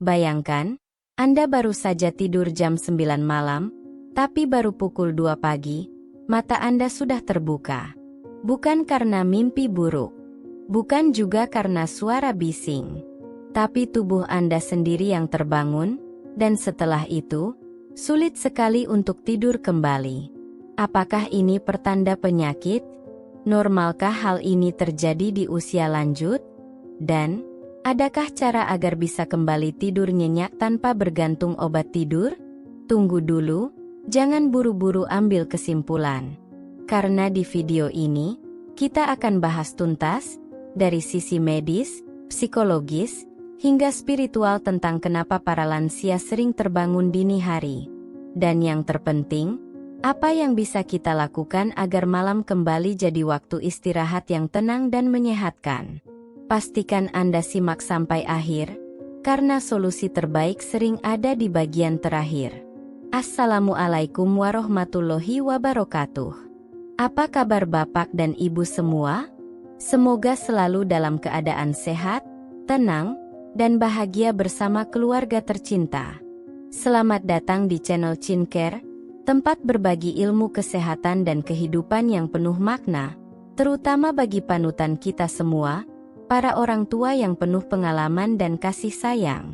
Bayangkan, Anda baru saja tidur jam 9 malam, tapi baru pukul 2 pagi, mata Anda sudah terbuka. Bukan karena mimpi buruk, bukan juga karena suara bising, tapi tubuh Anda sendiri yang terbangun, dan setelah itu, sulit sekali untuk tidur kembali. Apakah ini pertanda penyakit? Normalkah hal ini terjadi di usia lanjut? Dan, adakah cara agar bisa kembali tidur nyenyak tanpa bergantung obat tidur? Tunggu dulu, jangan buru-buru ambil kesimpulan. Karena di video ini, kita akan bahas tuntas, dari sisi medis, psikologis, hingga spiritual tentang kenapa para lansia sering terbangun dini hari. Dan yang terpenting, apa yang bisa kita lakukan agar malam kembali jadi waktu istirahat yang tenang dan menyehatkan? Pastikan Anda simak sampai akhir, karena solusi terbaik sering ada di bagian terakhir. Assalamualaikum warahmatullahi wabarakatuh. Apa kabar Bapak dan Ibu semua? Semoga selalu dalam keadaan sehat, tenang, dan bahagia bersama keluarga tercinta. Selamat datang di channel Chincare, tempat berbagi ilmu kesehatan dan kehidupan yang penuh makna, terutama bagi panutan kita semua, para orang tua yang penuh pengalaman dan kasih sayang.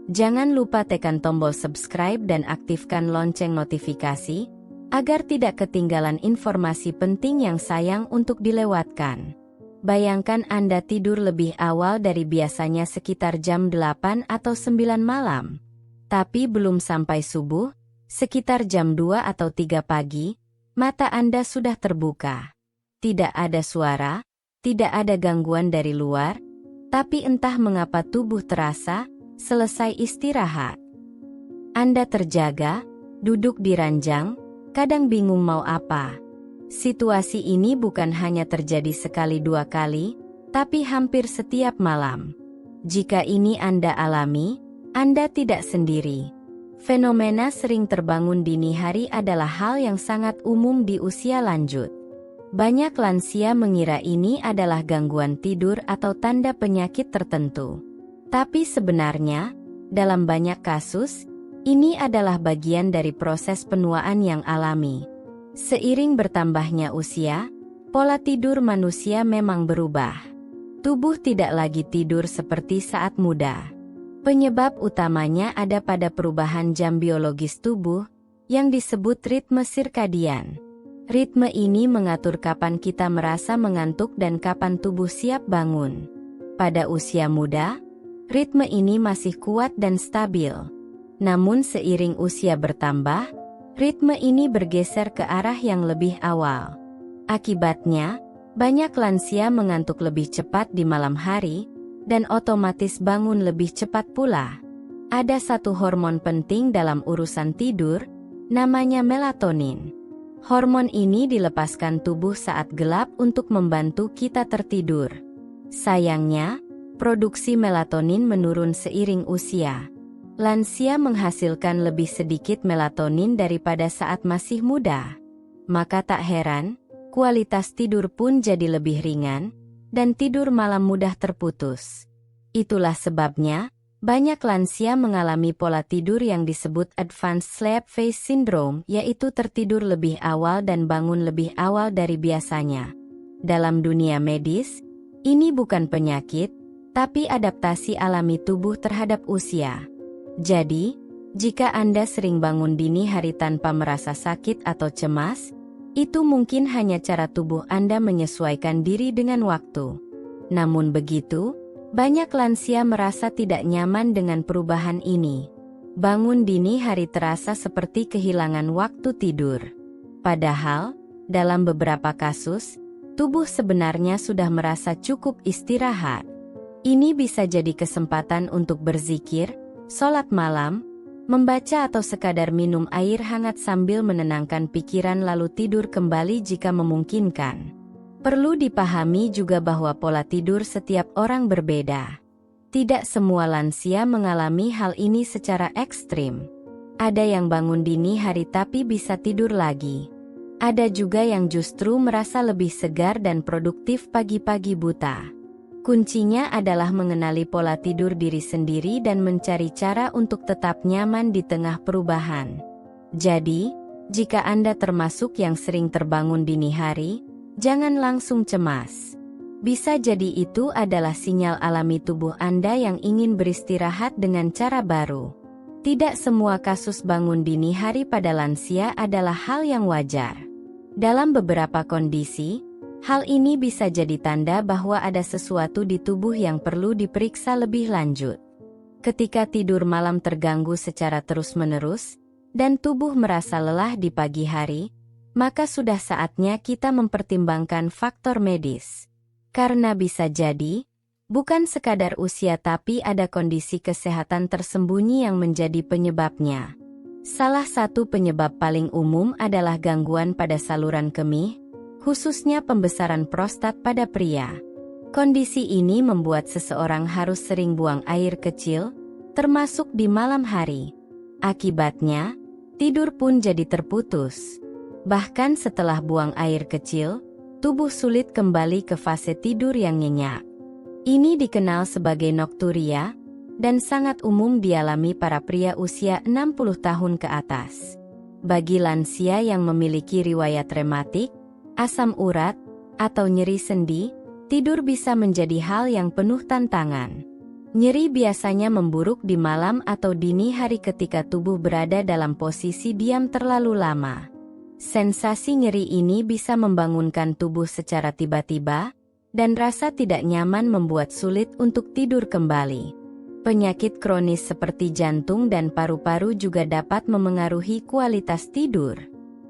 Jangan lupa tekan tombol subscribe dan aktifkan lonceng notifikasi, agar tidak ketinggalan informasi penting yang sayang untuk dilewatkan. Bayangkan Anda tidur lebih awal dari biasanya sekitar jam 8 atau 9 malam. Tapi belum sampai subuh, sekitar jam 2 atau 3 pagi, mata Anda sudah terbuka. Tidak ada suara, tidak ada gangguan dari luar, tapi entah mengapa tubuh terasa, selesai istirahat. Anda terjaga, duduk di ranjang, kadang bingung mau apa. Situasi ini bukan hanya terjadi sekali dua kali, tapi hampir setiap malam. Jika ini Anda alami, Anda tidak sendiri. Fenomena sering terbangun dini hari adalah hal yang sangat umum di usia lanjut. Banyak lansia mengira ini adalah gangguan tidur atau tanda penyakit tertentu. Tapi sebenarnya, dalam banyak kasus, ini adalah bagian dari proses penuaan yang alami. Seiring bertambahnya usia, pola tidur manusia memang berubah. Tubuh tidak lagi tidur seperti saat muda. Penyebab utamanya ada pada perubahan jam biologis tubuh, yang disebut ritme sirkadian. Ritme ini mengatur kapan kita merasa mengantuk dan kapan tubuh siap bangun. Pada usia muda, ritme ini masih kuat dan stabil. Namun seiring usia bertambah, ritme ini bergeser ke arah yang lebih awal. Akibatnya, banyak lansia mengantuk lebih cepat di malam hari, dan otomatis bangun lebih cepat pula. Ada satu hormon penting dalam urusan tidur, namanya melatonin. Hormon ini dilepaskan tubuh saat gelap untuk membantu kita tertidur. Sayangnya, produksi melatonin menurun seiring usia. Lansia menghasilkan lebih sedikit melatonin daripada saat masih muda. Maka tak heran, kualitas tidur pun jadi lebih ringan, dan tidur malam mudah terputus. Itulah sebabnya, banyak lansia mengalami pola tidur yang disebut Advanced Sleep Phase Syndrome, yaitu tertidur lebih awal dan bangun lebih awal dari biasanya. Dalam dunia medis, ini bukan penyakit, tapi adaptasi alami tubuh terhadap usia. Jadi, jika Anda sering bangun dini hari tanpa merasa sakit atau cemas, itu mungkin hanya cara tubuh Anda menyesuaikan diri dengan waktu. Namun begitu, banyak lansia merasa tidak nyaman dengan perubahan ini. Bangun dini hari terasa seperti kehilangan waktu tidur. Padahal, dalam beberapa kasus, tubuh sebenarnya sudah merasa cukup istirahat. Ini bisa jadi kesempatan untuk berzikir, sholat malam, membaca atau sekadar minum air hangat sambil menenangkan pikiran lalu tidur kembali jika memungkinkan. Perlu dipahami juga bahwa pola tidur setiap orang berbeda. Tidak semua lansia mengalami hal ini secara ekstrim. Ada yang bangun dini hari tapi bisa tidur lagi. Ada juga yang justru merasa lebih segar dan produktif pagi-pagi buta. Kuncinya adalah mengenali pola tidur diri sendiri dan mencari cara untuk tetap nyaman di tengah perubahan. Jadi, jika Anda termasuk yang sering terbangun dini hari, jangan langsung cemas. Bisa jadi itu adalah sinyal alami tubuh Anda yang ingin beristirahat dengan cara baru. Tidak semua kasus bangun dini hari pada lansia adalah hal yang wajar. Dalam beberapa kondisi, hal ini bisa jadi tanda bahwa ada sesuatu di tubuh yang perlu diperiksa lebih lanjut. Ketika tidur malam terganggu secara terus-menerus, dan tubuh merasa lelah di pagi hari, maka sudah saatnya kita mempertimbangkan faktor medis. Karena bisa jadi, bukan sekadar usia tapi ada kondisi kesehatan tersembunyi yang menjadi penyebabnya. Salah satu penyebab paling umum adalah gangguan pada saluran kemih, khususnya pembesaran prostat pada pria. Kondisi ini membuat seseorang harus sering buang air kecil, termasuk di malam hari. Akibatnya, tidur pun jadi terputus. Bahkan setelah buang air kecil, tubuh sulit kembali ke fase tidur yang nyenyak. Ini dikenal sebagai nokturia, dan sangat umum dialami para pria usia 60 tahun ke atas. Bagi lansia yang memiliki riwayat rematik, asam urat, atau nyeri sendi, tidur bisa menjadi hal yang penuh tantangan. Nyeri biasanya memburuk di malam atau dini hari ketika tubuh berada dalam posisi diam terlalu lama. Sensasi nyeri ini bisa membangunkan tubuh secara tiba-tiba, dan rasa tidak nyaman membuat sulit untuk tidur kembali. Penyakit kronis seperti jantung dan paru-paru juga dapat memengaruhi kualitas tidur.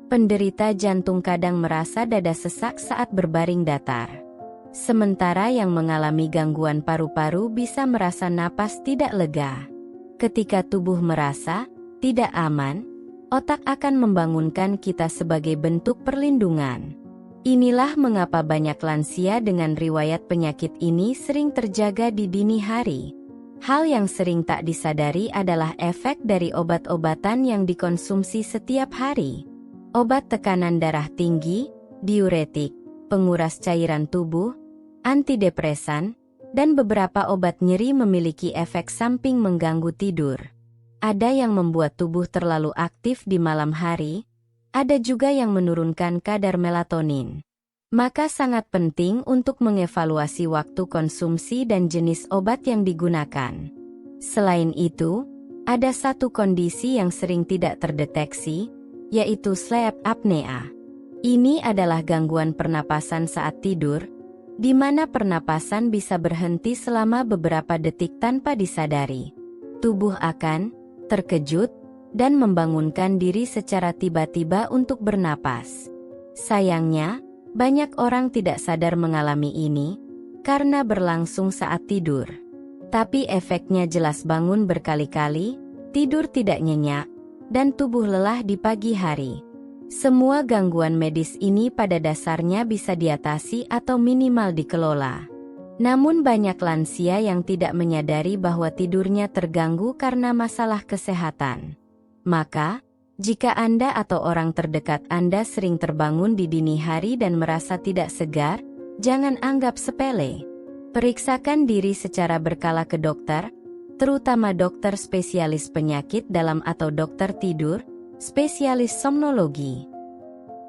Penderita jantung kadang merasa dada sesak saat berbaring datar. Sementara yang mengalami gangguan paru-paru bisa merasa napas tidak lega. Ketika tubuh merasa tidak aman, otak akan membangunkan kita sebagai bentuk perlindungan. Inilah mengapa banyak lansia dengan riwayat penyakit ini sering terjaga di dini hari. Hal yang sering tak disadari adalah efek dari obat-obatan yang dikonsumsi setiap hari. Obat tekanan darah tinggi, diuretik, penguras cairan tubuh, antidepresan, dan beberapa obat nyeri memiliki efek samping mengganggu tidur. Ada yang membuat tubuh terlalu aktif di malam hari, ada juga yang menurunkan kadar melatonin. Maka sangat penting untuk mengevaluasi waktu konsumsi dan jenis obat yang digunakan. Selain itu, ada satu kondisi yang sering tidak terdeteksi, yaitu sleep apnea. Ini adalah gangguan pernapasan saat tidur, di mana pernapasan bisa berhenti selama beberapa detik tanpa disadari. Tubuh akan terkejut dan membangunkan diri secara tiba-tiba untuk bernapas. Sayangnya, banyak orang tidak sadar mengalami ini karena berlangsung saat tidur. Tapi efeknya jelas bangun berkali-kali, tidur tidak nyenyak, dan tubuh lelah di pagi hari. Semua gangguan medis ini pada dasarnya bisa diatasi atau minimal dikelola. Namun banyak lansia yang tidak menyadari bahwa tidurnya terganggu karena masalah kesehatan. Maka, jika Anda atau orang terdekat Anda sering terbangun di dini hari dan merasa tidak segar, jangan anggap sepele. Periksakan diri secara berkala ke dokter, terutama dokter spesialis penyakit dalam atau dokter tidur, spesialis somnologi.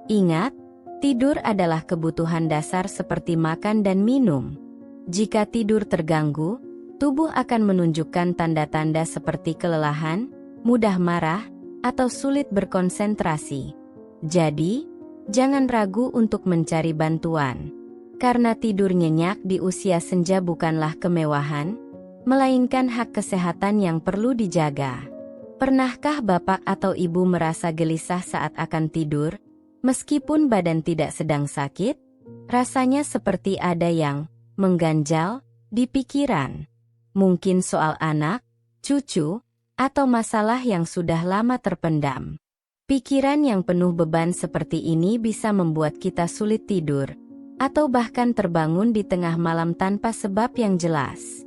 Ingat, tidur adalah kebutuhan dasar seperti makan dan minum. Jika tidur terganggu, tubuh akan menunjukkan tanda-tanda seperti kelelahan, mudah marah, atau sulit berkonsentrasi. Jadi, jangan ragu untuk mencari bantuan. Karena tidur nyenyak di usia senja bukanlah kemewahan, melainkan hak kesehatan yang perlu dijaga. Pernahkah Bapak atau Ibu merasa gelisah saat akan tidur, meskipun badan tidak sedang sakit? Rasanya seperti ada yang mengganjal di pikiran. Mungkin soal anak, cucu, atau masalah yang sudah lama terpendam. Pikiran yang penuh beban seperti ini bisa membuat kita sulit tidur, atau bahkan terbangun di tengah malam tanpa sebab yang jelas.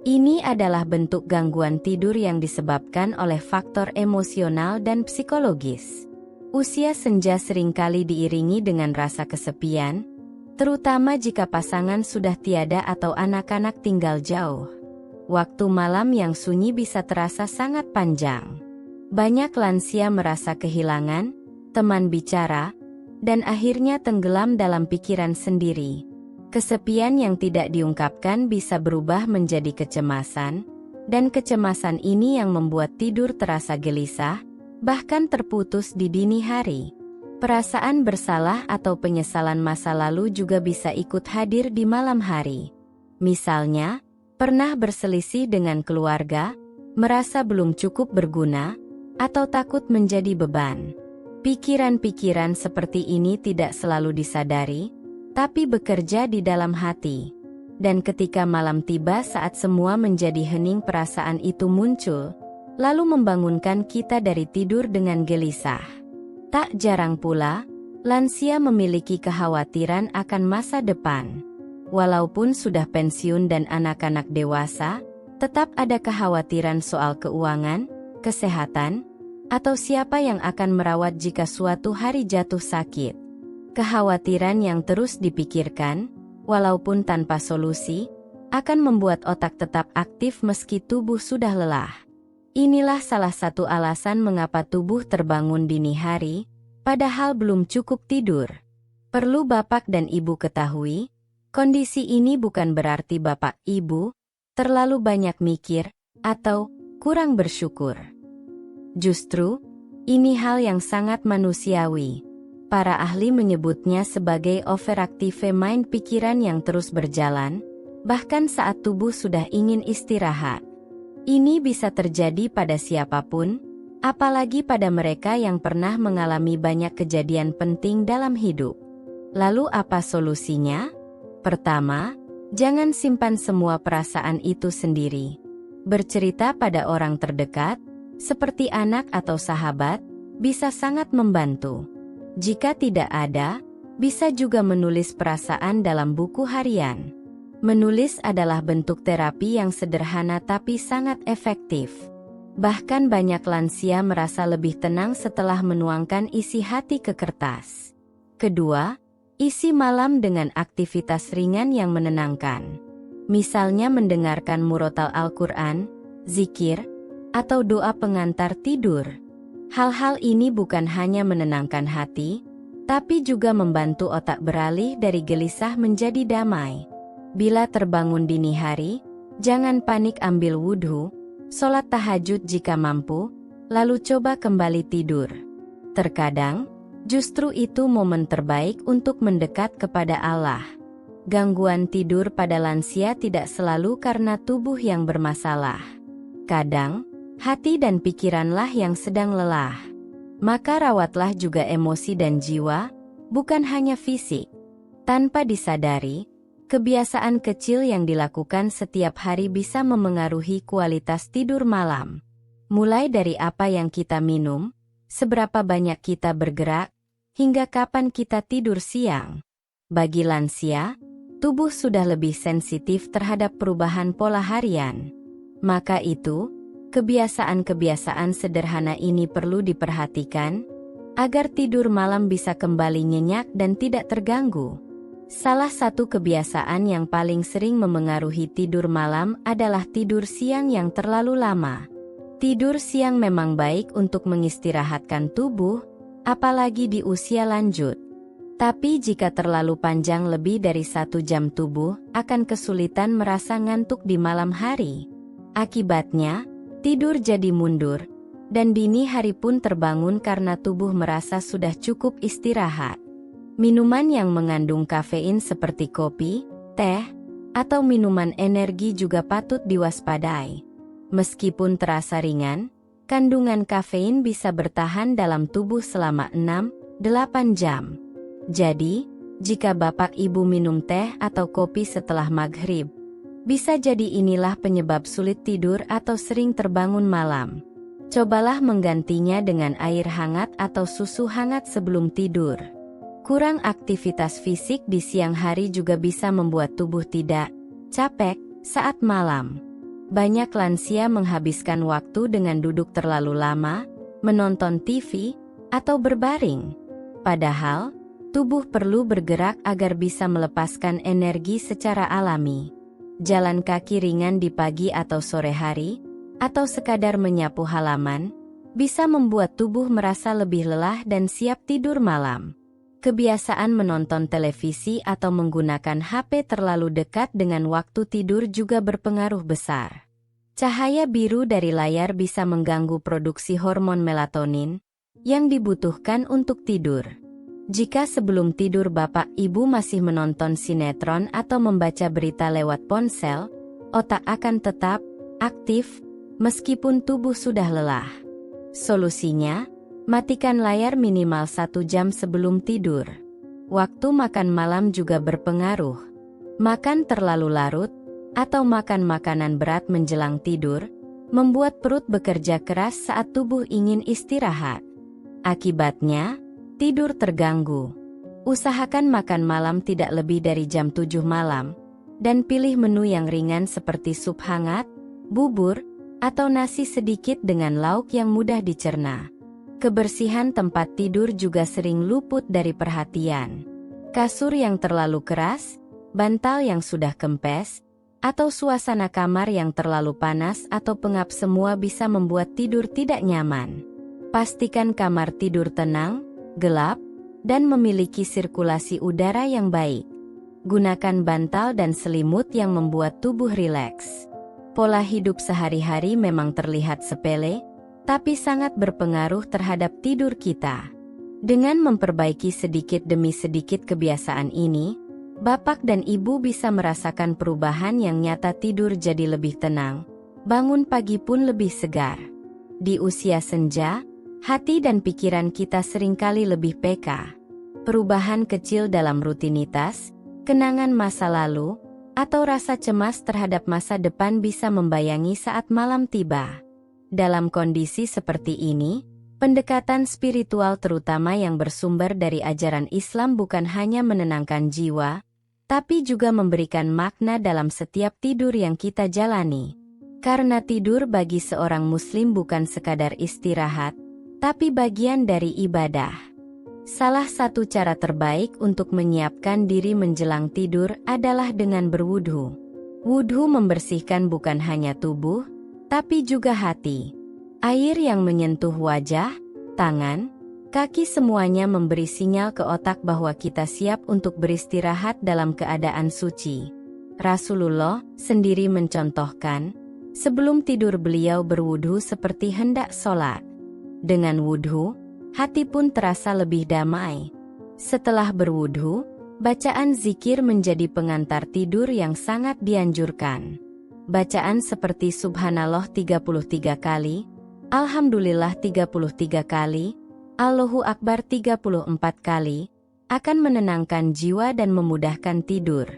Ini adalah bentuk gangguan tidur yang disebabkan oleh faktor emosional dan psikologis. Usia senja seringkali diiringi dengan rasa kesepian, terutama jika pasangan sudah tiada atau anak-anak tinggal jauh. Waktu malam yang sunyi bisa terasa sangat panjang. Banyak lansia merasa kehilangan teman bicara, dan akhirnya tenggelam dalam pikiran sendiri. Kesepian yang tidak diungkapkan bisa berubah menjadi kecemasan, dan kecemasan ini yang membuat tidur terasa gelisah, bahkan terputus di dini hari. Perasaan bersalah atau penyesalan masa lalu juga bisa ikut hadir di malam hari. Misalnya, pernah berselisih dengan keluarga, merasa belum cukup berguna, atau takut menjadi beban. Pikiran-pikiran seperti ini tidak selalu disadari, tapi bekerja di dalam hati. Dan ketika malam tiba saat semua menjadi hening, perasaan itu muncul, lalu membangunkan kita dari tidur dengan gelisah. Tak jarang pula, lansia memiliki kekhawatiran akan masa depan. Walaupun sudah pensiun dan anak-anak dewasa, tetap ada kekhawatiran soal keuangan, kesehatan, atau siapa yang akan merawat jika suatu hari jatuh sakit. Kekhawatiran yang terus dipikirkan, walaupun tanpa solusi, akan membuat otak tetap aktif meski tubuh sudah lelah. Inilah salah satu alasan mengapa tubuh terbangun dini hari, padahal belum cukup tidur. Perlu Bapak dan Ibu ketahui, kondisi ini bukan berarti Bapak Ibu terlalu banyak mikir atau kurang bersyukur. Justru, ini hal yang sangat manusiawi. Para ahli menyebutnya sebagai overactive mind, pikiran yang terus berjalan, bahkan saat tubuh sudah ingin istirahat. Ini bisa terjadi pada siapapun, apalagi pada mereka yang pernah mengalami banyak kejadian penting dalam hidup. Lalu apa solusinya? Pertama, jangan simpan semua perasaan itu sendiri. Bercerita pada orang terdekat, seperti anak atau sahabat, bisa sangat membantu. Jika tidak ada, bisa juga menulis perasaan dalam buku harian. Menulis adalah bentuk terapi yang sederhana tapi sangat efektif. Bahkan banyak lansia merasa lebih tenang setelah menuangkan isi hati ke kertas. Kedua, isi malam dengan aktivitas ringan yang menenangkan. Misalnya mendengarkan murotal Al-Quran, zikir, atau doa pengantar tidur. Hal-hal ini bukan hanya menenangkan hati, tapi juga membantu otak beralih dari gelisah menjadi damai. Bila terbangun dini hari, jangan panik, ambil wudhu, sholat tahajud jika mampu, lalu coba kembali tidur. Terkadang, justru itu momen terbaik untuk mendekat kepada Allah. Gangguan tidur pada lansia tidak selalu karena tubuh yang bermasalah. Kadang, hati dan pikiranlah yang sedang lelah. Maka rawatlah juga emosi dan jiwa, bukan hanya fisik. Tanpa disadari, kebiasaan kecil yang dilakukan setiap hari bisa memengaruhi kualitas tidur malam. Mulai dari apa yang kita minum, seberapa banyak kita bergerak, hingga kapan kita tidur siang. Bagi lansia, tubuh sudah lebih sensitif terhadap perubahan pola harian. Maka itu, kebiasaan-kebiasaan sederhana ini perlu diperhatikan, agar tidur malam bisa kembali nyenyak dan tidak terganggu. Salah satu kebiasaan yang paling sering memengaruhi tidur malam adalah tidur siang yang terlalu lama. Tidur siang memang baik untuk mengistirahatkan tubuh, apalagi di usia lanjut. Tapi jika terlalu panjang lebih dari 1 jam, tubuh akan kesulitan merasa ngantuk di malam hari. Akibatnya, tidur jadi mundur, dan dini hari pun terbangun karena tubuh merasa sudah cukup istirahat. Minuman yang mengandung kafein seperti kopi, teh, atau minuman energi juga patut diwaspadai. Meskipun terasa ringan, kandungan kafein bisa bertahan dalam tubuh selama 6-8 jam. Jadi, jika Bapak Ibu minum teh atau kopi setelah maghrib, bisa jadi inilah penyebab sulit tidur atau sering terbangun malam. Cobalah menggantinya dengan air hangat atau susu hangat sebelum tidur. Kurang aktivitas fisik di siang hari juga bisa membuat tubuh tidak capek saat malam. Banyak lansia menghabiskan waktu dengan duduk terlalu lama, menonton TV, atau berbaring. Padahal, Tubuh perlu bergerak agar bisa melepaskan energi secara alami. Jalan kaki ringan di pagi atau sore hari, atau sekadar menyapu halaman, bisa membuat tubuh merasa lebih lelah dan siap tidur malam. Kebiasaan menonton televisi atau menggunakan HP terlalu dekat dengan waktu tidur juga berpengaruh besar. Cahaya biru dari layar bisa mengganggu produksi hormon melatonin yang dibutuhkan untuk tidur. Jika sebelum tidur Bapak Ibu masih menonton sinetron atau membaca berita lewat ponsel, otak akan tetap aktif meskipun tubuh sudah lelah. Solusinya, matikan layar minimal 1 jam sebelum tidur. Waktu makan malam juga berpengaruh. Makan terlalu larut atau makan makanan berat menjelang tidur membuat perut bekerja keras saat tubuh ingin istirahat. Akibatnya, tidur terganggu. Usahakan makan malam tidak lebih dari jam 7 malam, dan pilih menu yang ringan seperti sup hangat, bubur, atau nasi sedikit dengan lauk yang mudah dicerna. Kebersihan tempat tidur juga sering luput dari perhatian. Kasur yang terlalu keras, bantal yang sudah kempes, atau suasana kamar yang terlalu panas atau pengap semua bisa membuat tidur tidak nyaman. Pastikan kamar tidur tenang, gelap, dan memiliki sirkulasi udara yang baik. Gunakan bantal dan selimut yang membuat tubuh rileks. Pola hidup sehari-hari memang terlihat sepele, tapi sangat berpengaruh terhadap tidur kita. Dengan memperbaiki sedikit demi sedikit kebiasaan ini, Bapak dan Ibu bisa merasakan perubahan yang nyata. Tidur jadi lebih tenang, bangun pagi pun lebih segar. Di usia senja, hati dan pikiran kita seringkali lebih peka. Perubahan kecil dalam rutinitas, kenangan masa lalu, atau rasa cemas terhadap masa depan bisa membayangi saat malam tiba. Dalam kondisi seperti ini, pendekatan spiritual terutama yang bersumber dari ajaran Islam bukan hanya menenangkan jiwa, tapi juga memberikan makna dalam setiap tidur yang kita jalani. Karena tidur bagi seorang Muslim bukan sekadar istirahat, tapi bagian dari ibadah. Salah satu cara terbaik untuk menyiapkan diri menjelang tidur adalah dengan berwudhu. Wudhu membersihkan bukan hanya tubuh, tapi juga hati. Air yang menyentuh wajah, tangan, kaki semuanya memberi sinyal ke otak bahwa kita siap untuk beristirahat dalam keadaan suci. Rasulullah sendiri mencontohkan, sebelum tidur beliau berwudhu seperti hendak sholat. Dengan wudhu, hati pun terasa lebih damai. Setelah berwudhu, bacaan zikir menjadi pengantar tidur yang sangat dianjurkan. Bacaan seperti Subhanallah 33 kali, Alhamdulillah 33 kali, Allahu Akbar 34 kali, akan menenangkan jiwa dan memudahkan tidur.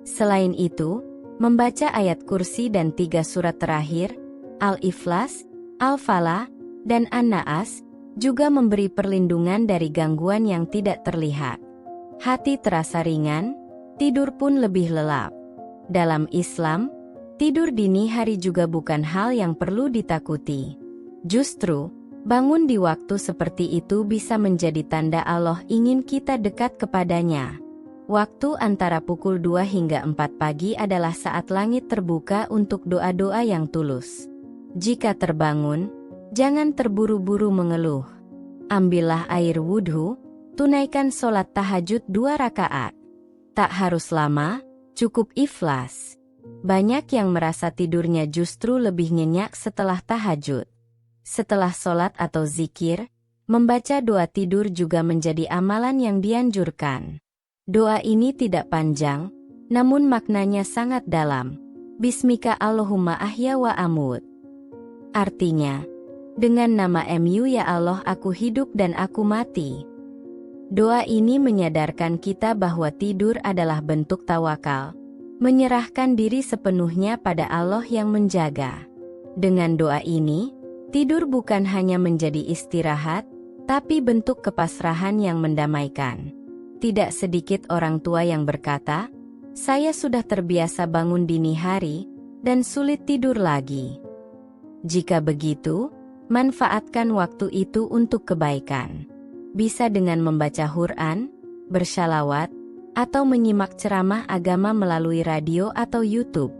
Selain itu, membaca ayat kursi dan 3 surat terakhir, Al-Ikhlas, Al-Falah, dan An-Naas, juga memberi perlindungan dari gangguan yang tidak terlihat. Hati terasa ringan, tidur pun lebih lelap. Dalam Islam, tidur dini hari juga bukan hal yang perlu ditakuti. Justru, bangun di waktu seperti itu bisa menjadi tanda Allah ingin kita dekat kepadanya. Waktu antara pukul 2 hingga 4 pagi adalah saat langit terbuka untuk doa-doa yang tulus. Jika terbangun, jangan terburu-buru mengeluh. Ambillah air wudhu, tunaikan sholat tahajud 2 rakaat. Tak harus lama, cukup ikhlas. Banyak yang merasa tidurnya justru lebih nyenyak setelah tahajud. Setelah sholat atau zikir, membaca doa tidur juga menjadi amalan yang dianjurkan. Doa ini tidak panjang, namun maknanya sangat dalam. Bismika Allahumma ahya wa amut. Artinya, dengan nama MU ya Allah aku hidup dan aku mati. Doa ini menyadarkan kita bahwa tidur adalah bentuk tawakal, menyerahkan diri sepenuhnya pada Allah yang menjaga. Dengan doa ini, tidur bukan hanya menjadi istirahat, tapi bentuk kepasrahan yang mendamaikan. Tidak sedikit orang tua yang berkata, "Saya sudah terbiasa bangun dini hari, dan sulit tidur lagi." Jika begitu, manfaatkan waktu itu untuk kebaikan. Bisa dengan membaca Quran, bersyalawat, atau menyimak ceramah agama melalui radio atau YouTube.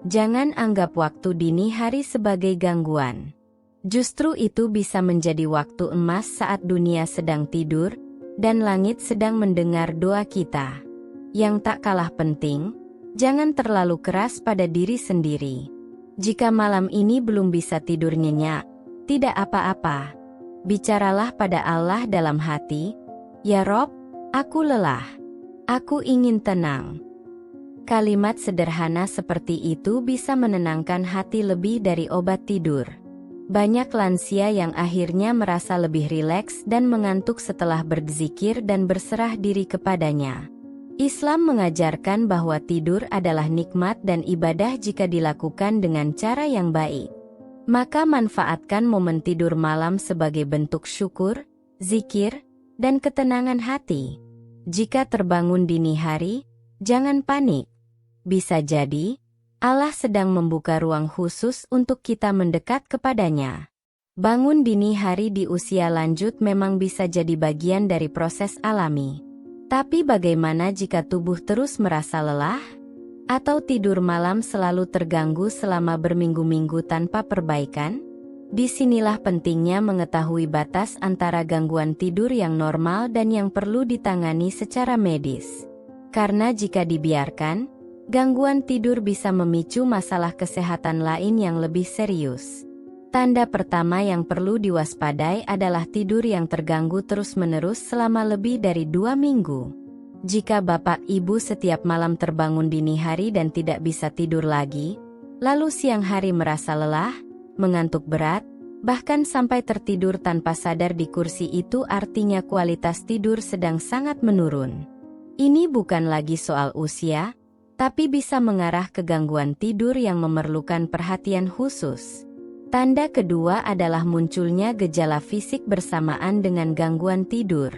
Jangan anggap waktu dini hari sebagai gangguan. Justru itu bisa menjadi waktu emas saat dunia sedang tidur, dan langit sedang mendengar doa kita. Yang tak kalah penting, jangan terlalu keras pada diri sendiri. Jika malam ini belum bisa tidur nyenyak, tidak apa-apa. Bicaralah pada Allah dalam hati, "Ya Rob, aku lelah. Aku ingin tenang." Kalimat sederhana seperti itu bisa menenangkan hati lebih dari obat tidur. Banyak lansia yang akhirnya merasa lebih rileks dan mengantuk setelah berzikir dan berserah diri kepadanya. Islam mengajarkan bahwa tidur adalah nikmat dan ibadah jika dilakukan dengan cara yang baik. Maka manfaatkan momen tidur malam sebagai bentuk syukur, zikir, dan ketenangan hati. Jika terbangun dini hari, jangan panik. Bisa jadi, Allah sedang membuka ruang khusus untuk kita mendekat kepadanya. Bangun dini hari di usia lanjut memang bisa jadi bagian dari proses alami. Tapi bagaimana jika tubuh terus merasa lelah? Atau tidur malam selalu terganggu selama berminggu-minggu tanpa perbaikan? Disinilah pentingnya mengetahui batas antara gangguan tidur yang normal dan yang perlu ditangani secara medis. Karena jika dibiarkan, gangguan tidur bisa memicu masalah kesehatan lain yang lebih serius. Tanda pertama yang perlu diwaspadai adalah tidur yang terganggu terus-menerus selama lebih dari 2 minggu. Jika Bapak Ibu setiap malam terbangun dini hari dan tidak bisa tidur lagi, lalu siang hari merasa lelah, mengantuk berat, bahkan sampai tertidur tanpa sadar di kursi, itu artinya kualitas tidur sedang sangat menurun. Ini bukan lagi soal usia, tapi bisa mengarah ke gangguan tidur yang memerlukan perhatian khusus. Tanda kedua adalah munculnya gejala fisik bersamaan dengan gangguan tidur.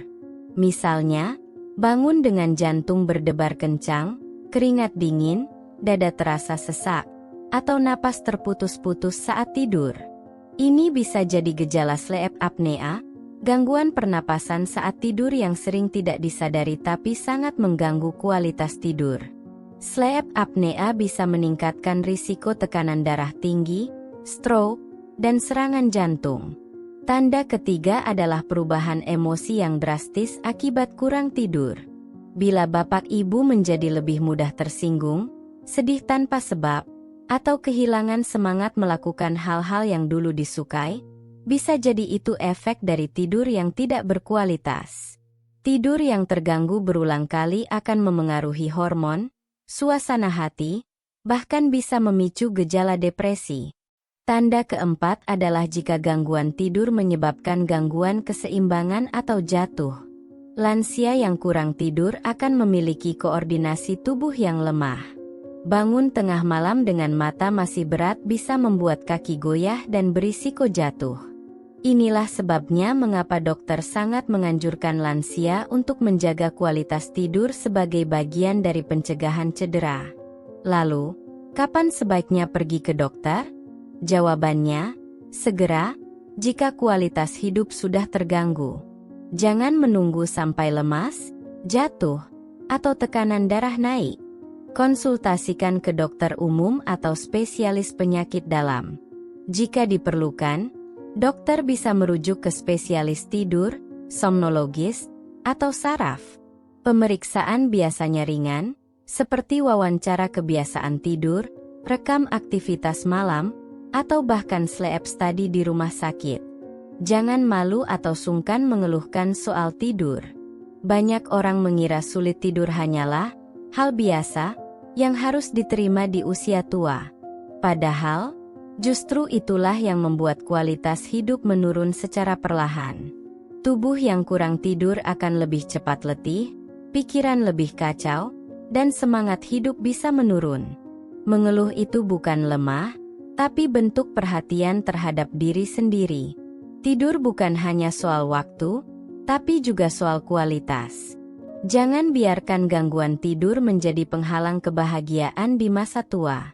Misalnya, bangun dengan jantung berdebar kencang, keringat dingin, dada terasa sesak, atau napas terputus-putus saat tidur. Ini bisa jadi gejala sleep apnea, gangguan pernapasan saat tidur yang sering tidak disadari tapi sangat mengganggu kualitas tidur. Sleep apnea bisa meningkatkan risiko tekanan darah tinggi, stroke, dan serangan jantung. Tanda ketiga adalah perubahan emosi yang drastis akibat kurang tidur. Bila Bapak Ibu menjadi lebih mudah tersinggung, sedih tanpa sebab, atau kehilangan semangat melakukan hal-hal yang dulu disukai, bisa jadi itu efek dari tidur yang tidak berkualitas. Tidur yang terganggu berulang kali akan memengaruhi hormon, suasana hati, bahkan bisa memicu gejala depresi. Tanda keempat adalah jika gangguan tidur menyebabkan gangguan keseimbangan atau jatuh. Lansia yang kurang tidur akan memiliki koordinasi tubuh yang lemah. Bangun tengah malam dengan mata masih berat bisa membuat kaki goyah dan berisiko jatuh. Inilah sebabnya mengapa dokter sangat menganjurkan lansia untuk menjaga kualitas tidur sebagai bagian dari pencegahan cedera. Lalu, kapan sebaiknya pergi ke dokter? Jawabannya, segera, jika kualitas hidup sudah terganggu. Jangan menunggu sampai lemas, jatuh, atau tekanan darah naik. Konsultasikan ke dokter umum atau spesialis penyakit dalam. Jika diperlukan, dokter bisa merujuk ke spesialis tidur, somnologis, atau saraf. Pemeriksaan biasanya ringan, seperti wawancara kebiasaan tidur, rekam aktivitas malam, atau bahkan sleep study di rumah sakit. Jangan malu atau sungkan mengeluhkan soal tidur. Banyak orang mengira sulit tidur hanyalah hal biasa yang harus diterima di usia tua. Padahal, justru itulah yang membuat kualitas hidup menurun secara perlahan. Tubuh yang kurang tidur akan lebih cepat letih, pikiran lebih kacau, dan semangat hidup bisa menurun. Mengeluh itu bukan lemah, tapi bentuk perhatian terhadap diri sendiri. Tidur bukan hanya soal waktu, tapi juga soal kualitas. Jangan biarkan gangguan tidur menjadi penghalang kebahagiaan di masa tua.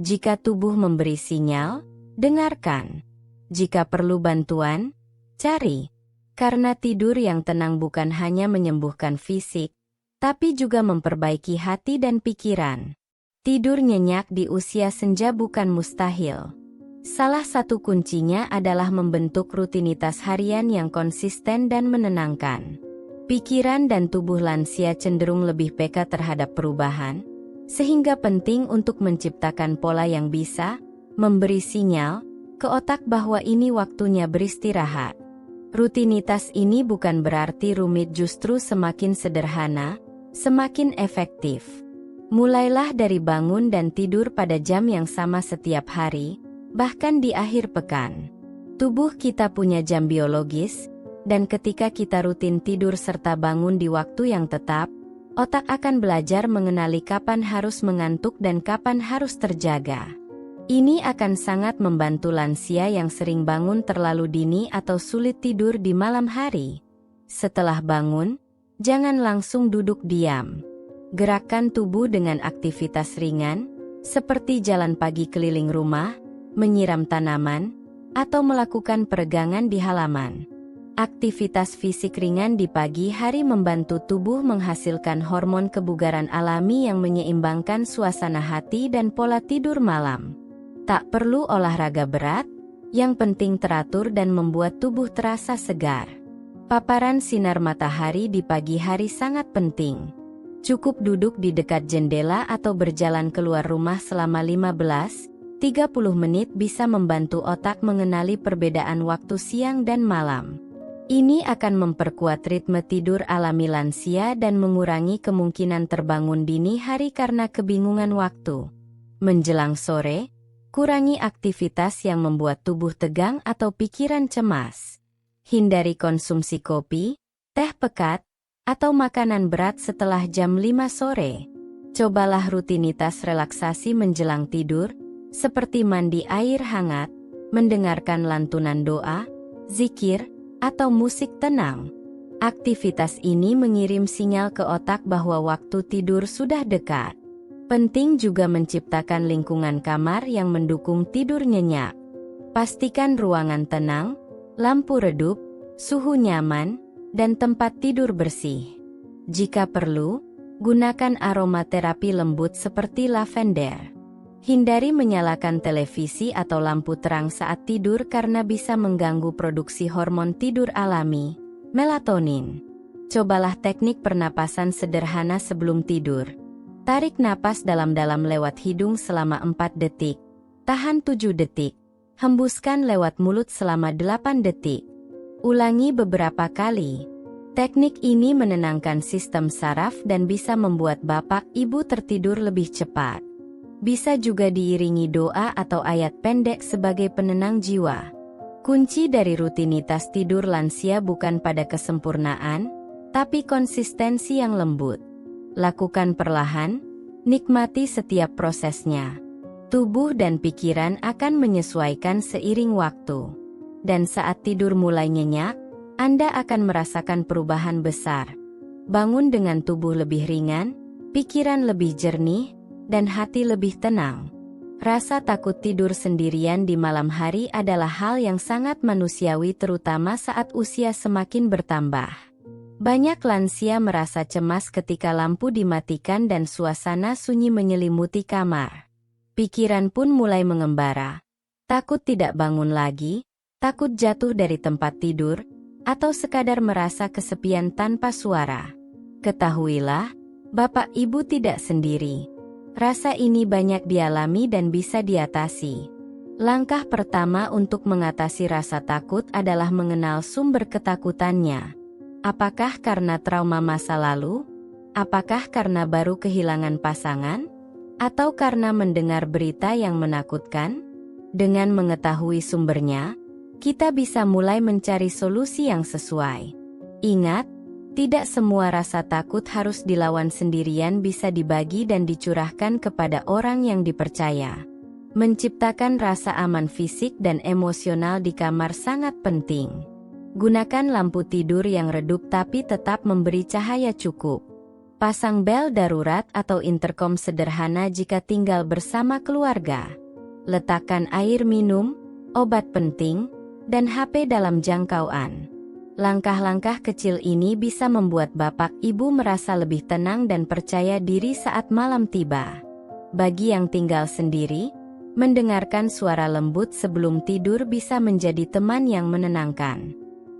Jika tubuh memberi sinyal, dengarkan. Jika perlu bantuan, cari. Karena tidur yang tenang bukan hanya menyembuhkan fisik, tapi juga memperbaiki hati dan pikiran. Tidur nyenyak di usia senja bukan mustahil. Salah satu kuncinya adalah membentuk rutinitas harian yang konsisten dan menenangkan. Pikiran dan tubuh lansia cenderung lebih peka terhadap perubahan, sehingga penting untuk menciptakan pola yang bisa memberi sinyal ke otak bahwa ini waktunya beristirahat. Rutinitas ini bukan berarti rumit, justru semakin sederhana, semakin efektif. Mulailah dari bangun dan tidur pada jam yang sama setiap hari, bahkan di akhir pekan. Tubuh kita punya jam biologis, dan ketika kita rutin tidur serta bangun di waktu yang tetap, otak akan belajar mengenali kapan harus mengantuk dan kapan harus terjaga. Ini akan sangat membantu lansia yang sering bangun terlalu dini atau sulit tidur di malam hari. Setelah bangun, jangan langsung duduk diam. Gerakkan tubuh dengan aktivitas ringan, seperti jalan pagi keliling rumah, menyiram tanaman, atau melakukan peregangan di halaman. Aktivitas fisik ringan di pagi hari membantu tubuh menghasilkan hormon kebugaran alami yang menyeimbangkan suasana hati dan pola tidur malam. Tak perlu olahraga berat, yang penting teratur dan membuat tubuh terasa segar. Paparan sinar matahari di pagi hari sangat penting. Cukup duduk di dekat jendela atau berjalan keluar rumah selama 15-30 menit bisa membantu otak mengenali perbedaan waktu siang dan malam. Ini akan memperkuat ritme tidur alami lansia dan mengurangi kemungkinan terbangun dini hari karena kebingungan waktu. Menjelang sore, kurangi aktivitas yang membuat tubuh tegang atau pikiran cemas. Hindari konsumsi kopi, teh pekat, atau makanan berat setelah jam 5 sore. Cobalah rutinitas relaksasi menjelang tidur, seperti mandi air hangat, mendengarkan lantunan doa, zikir, atau musik tenang. Aktivitas ini mengirim sinyal ke otak bahwa waktu tidur sudah dekat. Penting juga menciptakan lingkungan kamar yang mendukung tidur nyenyak. Pastikan ruangan tenang, lampu redup, suhu nyaman, dan tempat tidur bersih. Jika perlu, gunakan aromaterapi lembut seperti lavender. Hindari menyalakan televisi atau lampu terang saat tidur karena bisa mengganggu produksi hormon tidur alami, melatonin. Cobalah teknik pernapasan sederhana sebelum tidur. Tarik napas dalam-dalam lewat hidung selama 4 detik. Tahan 7 detik. Hembuskan lewat mulut selama 8 detik. Ulangi beberapa kali. Teknik ini menenangkan sistem saraf dan bisa membuat bapak ibu tertidur lebih cepat. Bisa juga diiringi doa atau ayat pendek sebagai penenang jiwa. Kunci dari rutinitas tidur lansia bukan pada kesempurnaan, tapi konsistensi yang lembut. Lakukan perlahan, nikmati setiap prosesnya. Tubuh dan pikiran akan menyesuaikan seiring waktu. Dan saat tidur mulai nyenyak, Anda akan merasakan perubahan besar. Bangun dengan tubuh lebih ringan, pikiran lebih jernih, dan hati lebih tenang. Rasa takut tidur sendirian di malam hari adalah hal yang sangat manusiawi, terutama saat usia semakin bertambah. Banyak lansia merasa cemas ketika lampu dimatikan dan suasana sunyi menyelimuti kamar. Pikiran pun mulai mengembara. Takut tidak bangun lagi, takut jatuh dari tempat tidur, atau sekadar merasa kesepian tanpa suara. Ketahuilah, Bapak Ibu tidak sendiri. Rasa ini banyak dialami dan bisa diatasi. Langkah pertama untuk mengatasi rasa takut adalah mengenal sumber ketakutannya. Apakah karena trauma masa lalu? Apakah karena baru kehilangan pasangan? Atau karena mendengar berita yang menakutkan? Dengan mengetahui sumbernya, kita bisa mulai mencari solusi yang sesuai. Ingat, tidak semua rasa takut harus dilawan sendirian, bisa dibagi dan dicurahkan kepada orang yang dipercaya. Menciptakan rasa aman fisik dan emosional di kamar sangat penting. Gunakan lampu tidur yang redup tapi tetap memberi cahaya cukup. Pasang bel darurat atau interkom sederhana jika tinggal bersama keluarga. Letakkan air minum, obat penting, dan HP dalam jangkauan. Langkah-langkah kecil ini bisa membuat bapak ibu merasa lebih tenang dan percaya diri saat malam tiba. Bagi yang tinggal sendiri, mendengarkan suara lembut sebelum tidur bisa menjadi teman yang menenangkan.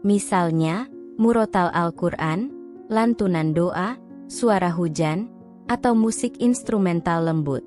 Misalnya, murotal Al-Quran, lantunan doa, suara hujan, atau musik instrumental lembut.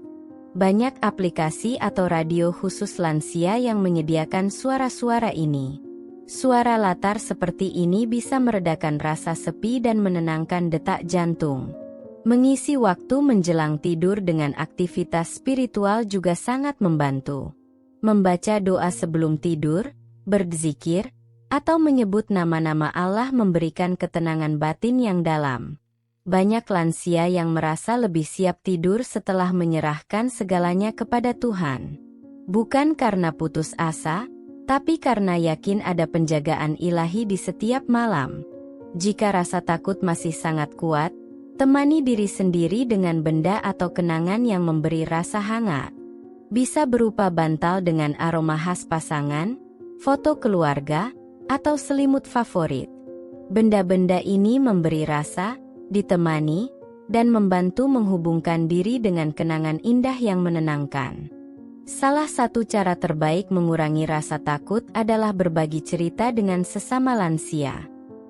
Banyak aplikasi atau radio khusus lansia yang menyediakan suara-suara ini. Suara latar seperti ini bisa meredakan rasa sepi dan menenangkan detak jantung. Mengisi waktu menjelang tidur dengan aktivitas spiritual juga sangat membantu. Membaca doa sebelum tidur, berzikir, atau menyebut nama-nama Allah memberikan ketenangan batin yang dalam. Banyak lansia yang merasa lebih siap tidur setelah menyerahkan segalanya kepada Tuhan. Bukan karena putus asa, tapi karena yakin ada penjagaan ilahi di setiap malam. Jika rasa takut masih sangat kuat, temani diri sendiri dengan benda atau kenangan yang memberi rasa hangat. Bisa berupa bantal dengan aroma khas pasangan, foto keluarga, atau selimut favorit. Benda-benda ini memberi rasa, ditemani, dan membantu menghubungkan diri dengan kenangan indah yang menenangkan. Salah satu cara terbaik mengurangi rasa takut adalah berbagi cerita dengan sesama lansia.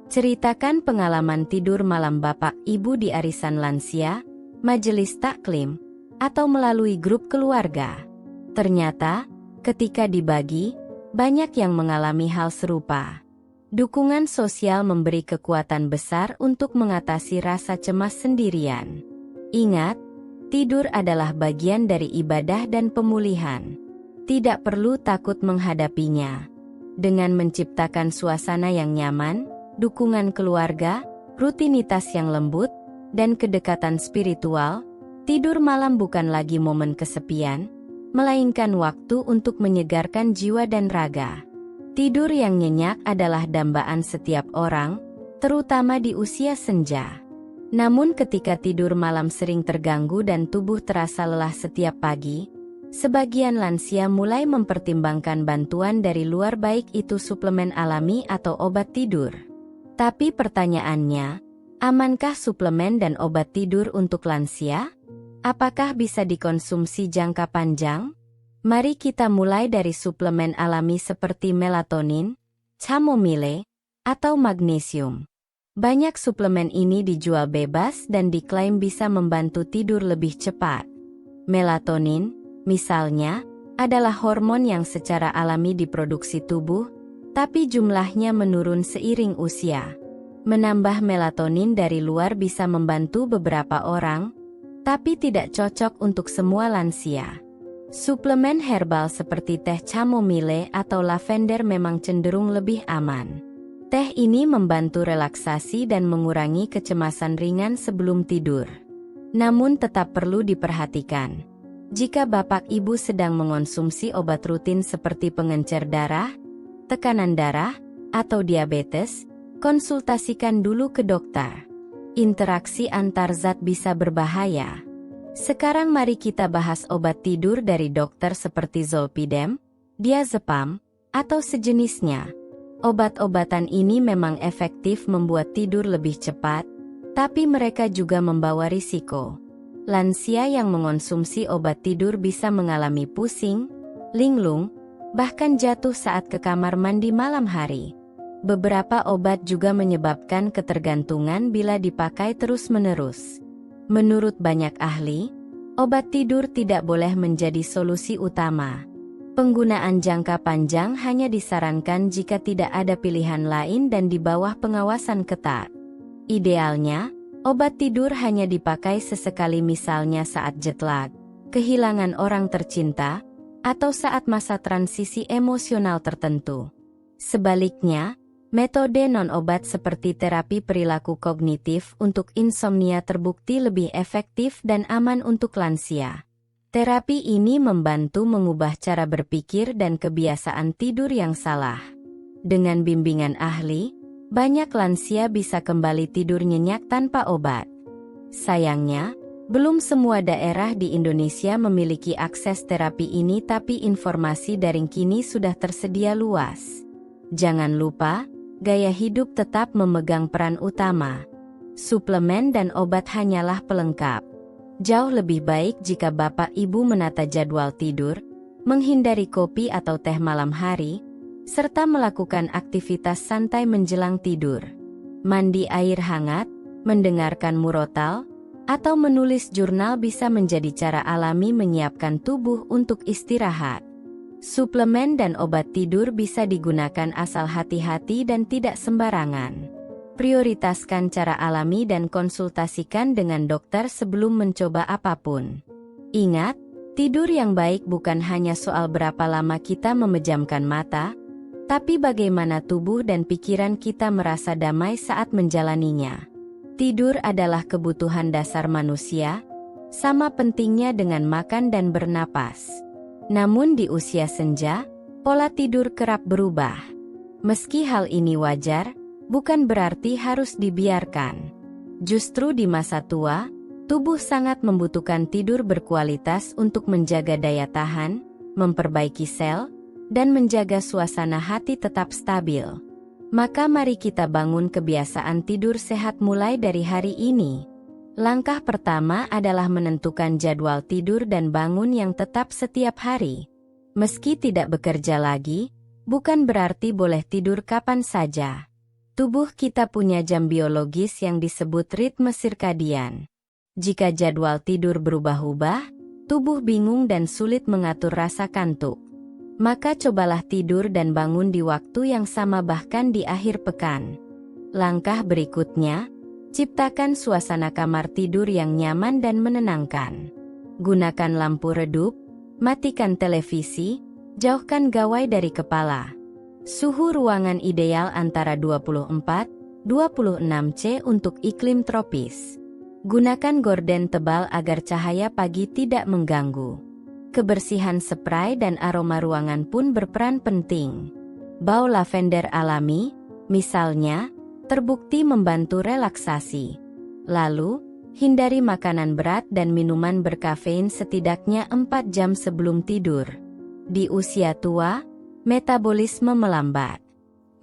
Ceritakan pengalaman tidur malam bapak ibu di arisan lansia, majelis taklim, atau melalui grup keluarga. Ternyata, ketika dibagi, banyak yang mengalami hal serupa. Dukungan sosial memberi kekuatan besar untuk mengatasi rasa cemas sendirian. Ingat, tidur adalah bagian dari ibadah dan pemulihan. Tidak perlu takut menghadapinya. Dengan menciptakan suasana yang nyaman, dukungan keluarga, rutinitas yang lembut, dan kedekatan spiritual, tidur malam bukan lagi momen kesepian, melainkan waktu untuk menyegarkan jiwa dan raga. Tidur yang nyenyak adalah dambaan setiap orang, terutama di usia senja. Namun ketika tidur malam sering terganggu dan tubuh terasa lelah setiap pagi, sebagian lansia mulai mempertimbangkan bantuan dari luar baik itu suplemen alami atau obat tidur. Tapi pertanyaannya, amankah suplemen dan obat tidur untuk lansia? Apakah bisa dikonsumsi jangka panjang? Mari kita mulai dari suplemen alami seperti melatonin, chamomile, atau magnesium. Banyak suplemen ini dijual bebas dan diklaim bisa membantu tidur lebih cepat. Melatonin, misalnya, adalah hormon yang secara alami diproduksi tubuh, tapi jumlahnya menurun seiring usia. Menambah melatonin dari luar bisa membantu beberapa orang, tapi tidak cocok untuk semua lansia. Suplemen herbal seperti teh chamomile atau lavender memang cenderung lebih aman. Teh ini membantu relaksasi dan mengurangi kecemasan ringan sebelum tidur. Namun tetap perlu diperhatikan. Jika bapak ibu sedang mengonsumsi obat rutin seperti pengencer darah, tekanan darah, atau diabetes, konsultasikan dulu ke dokter. Interaksi antar zat bisa berbahaya. Sekarang mari kita bahas obat tidur dari dokter seperti zolpidem, diazepam, atau sejenisnya. Obat-obatan ini memang efektif membuat tidur lebih cepat, tapi mereka juga membawa risiko. Lansia yang mengonsumsi obat tidur bisa mengalami pusing, linglung, bahkan jatuh saat ke kamar mandi malam hari. Beberapa obat juga menyebabkan ketergantungan bila dipakai terus-menerus. Menurut banyak ahli, obat tidur tidak boleh menjadi solusi utama. Penggunaan jangka panjang hanya disarankan jika tidak ada pilihan lain dan di bawah pengawasan ketat. Idealnya, obat tidur hanya dipakai sesekali, misalnya saat jet lag, kehilangan orang tercinta, atau saat masa transisi emosional tertentu. Sebaliknya, metode non-obat seperti terapi perilaku kognitif untuk insomnia terbukti lebih efektif dan aman untuk lansia. Terapi ini membantu mengubah cara berpikir dan kebiasaan tidur yang salah. Dengan bimbingan ahli, banyak lansia bisa kembali tidur nyenyak tanpa obat. Sayangnya, belum semua daerah di Indonesia memiliki akses terapi ini, tapi informasi daring kini sudah tersedia luas. Jangan lupa, gaya hidup tetap memegang peran utama. Suplemen dan obat hanyalah pelengkap. Jauh lebih baik jika Bapak Ibu menata jadwal tidur, menghindari kopi atau teh malam hari, serta melakukan aktivitas santai menjelang tidur. Mandi air hangat, mendengarkan murotal, atau menulis jurnal bisa menjadi cara alami menyiapkan tubuh untuk istirahat. Suplemen dan obat tidur bisa digunakan asal hati-hati dan tidak sembarangan. Prioritaskan cara alami dan konsultasikan dengan dokter sebelum mencoba apapun. Ingat, tidur yang baik bukan hanya soal berapa lama kita memejamkan mata, tapi bagaimana tubuh dan pikiran kita merasa damai saat menjalaninya. Tidur adalah kebutuhan dasar manusia, sama pentingnya dengan makan dan bernapas. Namun di usia senja, pola tidur kerap berubah. Meski hal ini wajar, bukan berarti harus dibiarkan. Justru di masa tua, tubuh sangat membutuhkan tidur berkualitas untuk menjaga daya tahan, memperbaiki sel, dan menjaga suasana hati tetap stabil. Maka mari kita bangun kebiasaan tidur sehat mulai dari hari ini. Langkah pertama adalah menentukan jadwal tidur dan bangun yang tetap setiap hari. Meski tidak bekerja lagi, bukan berarti boleh tidur kapan saja. Tubuh kita punya jam biologis yang disebut ritme sirkadian. Jika jadwal tidur berubah-ubah, tubuh bingung dan sulit mengatur rasa kantuk. Maka cobalah tidur dan bangun di waktu yang sama bahkan di akhir pekan. Langkah berikutnya, ciptakan suasana kamar tidur yang nyaman dan menenangkan. Gunakan lampu redup, matikan televisi, jauhkan gawai dari kepala. Suhu ruangan ideal antara 24-26 C untuk iklim tropis. Gunakan gorden tebal agar cahaya pagi tidak mengganggu. Kebersihan spray dan aroma ruangan pun berperan penting. Bau lavender alami, misalnya, terbukti membantu relaksasi. Lalu, hindari makanan berat dan minuman berkafein setidaknya 4 jam sebelum tidur. Di usia tua, metabolisme melambat.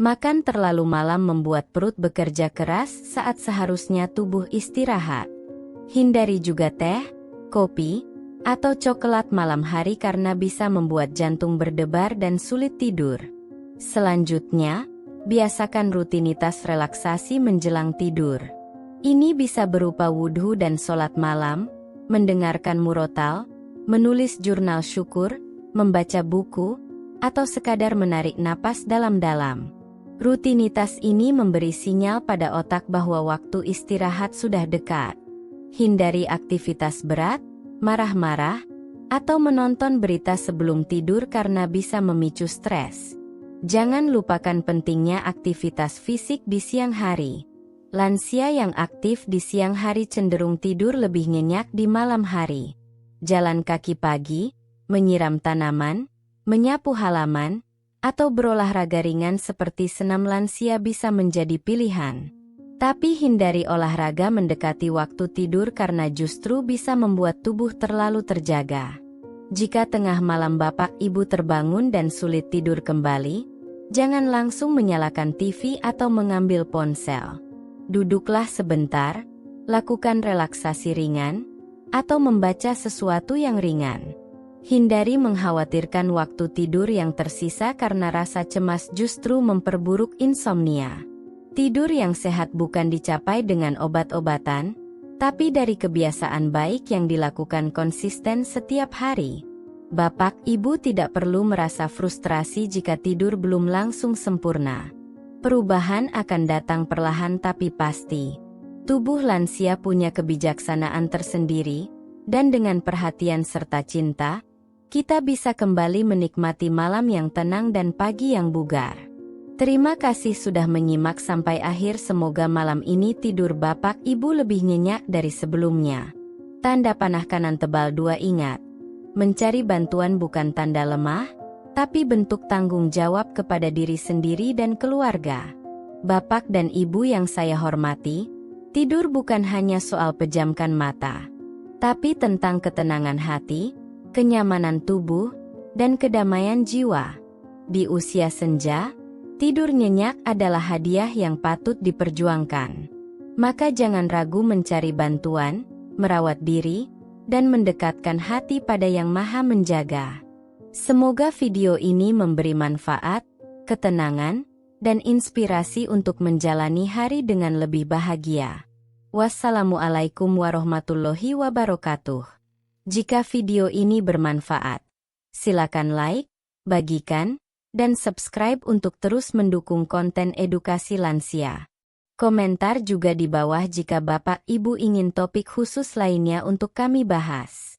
Makan terlalu malam membuat perut bekerja keras saat seharusnya tubuh istirahat. Hindari juga teh, kopi, atau coklat malam hari karena bisa membuat jantung berdebar dan sulit tidur. Selanjutnya, biasakan rutinitas relaksasi menjelang tidur. Ini bisa berupa wudhu dan sholat malam, mendengarkan murotal, menulis jurnal syukur, membaca buku, atau sekadar menarik napas dalam-dalam. Rutinitas ini memberi sinyal pada otak bahwa waktu istirahat sudah dekat. Hindari aktivitas berat, marah-marah, atau menonton berita sebelum tidur karena bisa memicu stres. Jangan lupakan pentingnya aktivitas fisik di siang hari. Lansia yang aktif di siang hari cenderung tidur lebih nyenyak di malam hari. Jalan kaki pagi, menyiram tanaman, menyapu halaman, atau berolahraga ringan seperti senam lansia bisa menjadi pilihan. Tapi hindari olahraga mendekati waktu tidur karena justru bisa membuat tubuh terlalu terjaga. Jika tengah malam Bapak Ibu terbangun dan sulit tidur kembali, jangan langsung menyalakan TV atau mengambil ponsel. Duduklah sebentar, lakukan relaksasi ringan, atau membaca sesuatu yang ringan. Hindari mengkhawatirkan waktu tidur yang tersisa karena rasa cemas justru memperburuk insomnia. Tidur yang sehat bukan dicapai dengan obat-obatan, tapi dari kebiasaan baik yang dilakukan konsisten setiap hari. Bapak Ibu tidak perlu merasa frustrasi jika tidur belum langsung sempurna. Perubahan akan datang perlahan tapi pasti. Tubuh lansia punya kebijaksanaan tersendiri, dan dengan perhatian serta cinta, kita bisa kembali menikmati malam yang tenang dan pagi yang bugar. Terima kasih sudah menyimak sampai akhir. Semoga malam ini tidur Bapak Ibu lebih nyenyak dari sebelumnya. Tanda panah kanan tebal 2. Ingat, mencari bantuan bukan tanda lemah, tapi bentuk tanggung jawab kepada diri sendiri dan keluarga. Bapak dan Ibu yang saya hormati, tidur bukan hanya soal pejamkan mata, tapi tentang ketenangan hati, kenyamanan tubuh, dan kedamaian jiwa. Di usia senja, Tidur nyenyak adalah hadiah yang patut diperjuangkan. Maka jangan ragu mencari bantuan, merawat diri, dan mendekatkan hati pada Yang Maha Menjaga. Semoga video ini memberi manfaat, ketenangan, dan inspirasi untuk menjalani hari dengan lebih bahagia. Wassalamualaikum warahmatullahi wabarakatuh. Jika video ini bermanfaat, silakan like, bagikan, dan subscribe untuk terus mendukung konten edukasi lansia. Komentar juga di bawah jika Bapak Ibu ingin topik khusus lainnya untuk kami bahas.